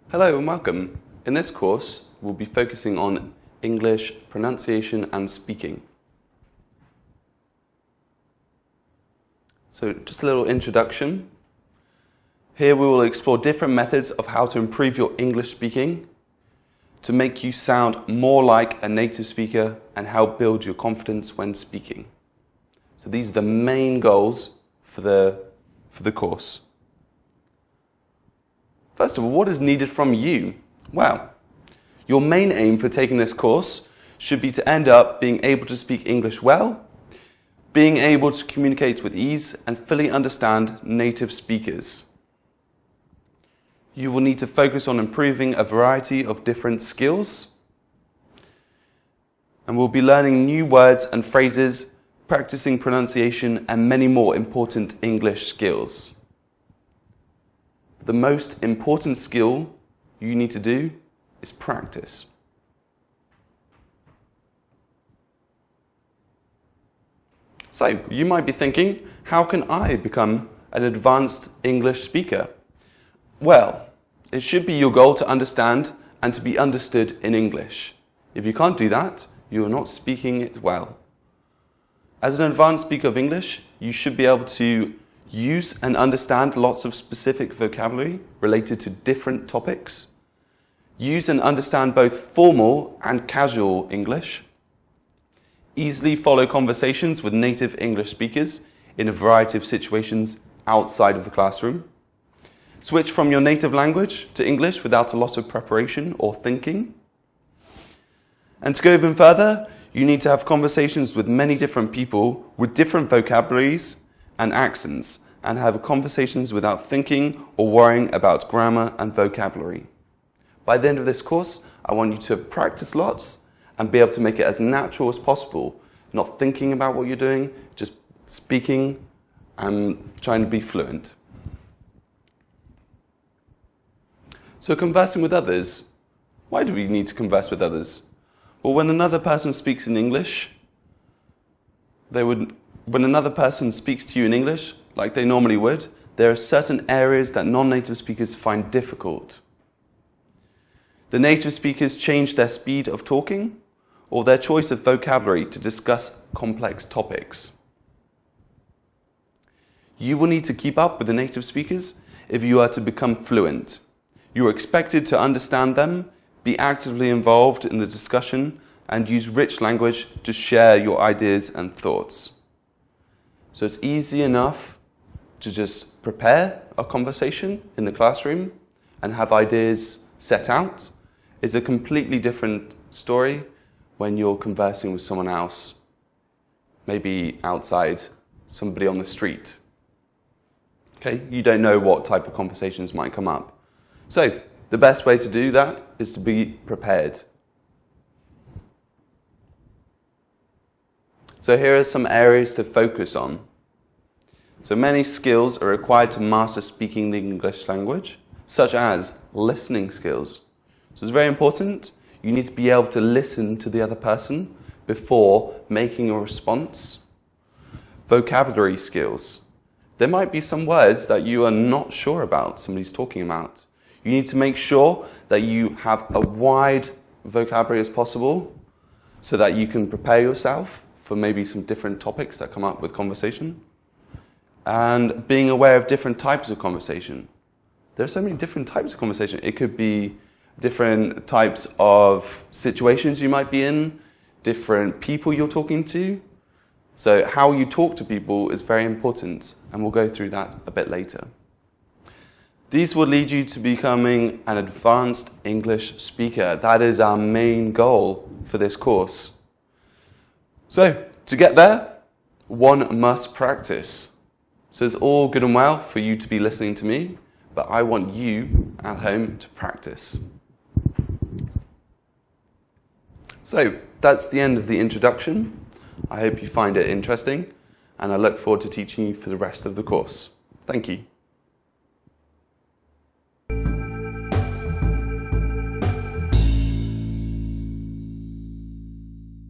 Hello and welcome. In this course, we'll be focusing on English pronunciation and speaking. So just a little introduction. Here we will explore different methods of how to improve your English speaking to make you sound more like a native speaker and help build your confidence when speaking. So these are the main goals for the course. First of all, what is needed from you? Well, your main aim for taking this course should be to end up being able to speak English well, being able to communicate with ease and fully understand native speakers. You will need to focus on improving a variety of different skills, and we'll be learning new words and phrases, practicing pronunciation and many more important English skills. The most important skill you need to do is practice. So, you might be thinking, how can I become an advanced English speaker? Well, it should be your goal to understand and to be understood in English. If you can't do that, you are not speaking it well. As an advanced speaker of English, you should be able to use and understand lots of specific vocabulary related to different topics. Use and understand both formal and casual English. Easily follow conversations with native English speakers in a variety of situations outside of the classroom. Switch from your native language to English without a lot of preparation or thinking. And to go even further, you need to have conversations with many different people with different vocabularies and accents, and have conversations without thinking or worrying about grammar and vocabulary. By the end of this course, I want you to practice lots and be able to make it as natural as possible, not thinking about what you're doing, just speaking and trying to be fluent. So conversing with others. Why do we need to converse with others? Well, when another person speaks in English, when another person speaks to you in English, like they normally would, there are certain areas that non-native speakers find difficult. The native speakers change their speed of talking or their choice of vocabulary to discuss complex topics. You will need to keep up with the native speakers if you are to become fluent. You are expected to understand them, be actively involved in the discussion, and use rich language to share your ideas and thoughts. So it's easy enough to just prepare a conversation in the classroom and have ideas set out. It's a completely different story when you're conversing with someone else, maybe outside, somebody on the street. Okay, you don't know what type of conversations might come up. So the best way to do that is to be prepared. So here are some areas to focus on. So many skills are required to master speaking the English language, such as listening skills. So it's very important. You need to be able to listen to the other person before making a response. Vocabulary skills. There might be some words that you are not sure about, somebody's talking about. You need to make sure that you have a wide vocabulary as possible so that you can prepare yourself for maybe some different topics that come up with conversation. And being aware of different types of conversation. There are so many different types of conversation. It could be different types of situations you might be in, different people you're talking to. So how you talk to people is very important, and we'll go through that a bit later. These will lead you to becoming an advanced English speaker. That is our main goal for this course. So, to get there, one must practice. So it's all good and well for you to be listening to me, but I want you at home to practice. So that's the end of the introduction. I hope you find it interesting, and I look forward to teaching you for the rest of the course. Thank you.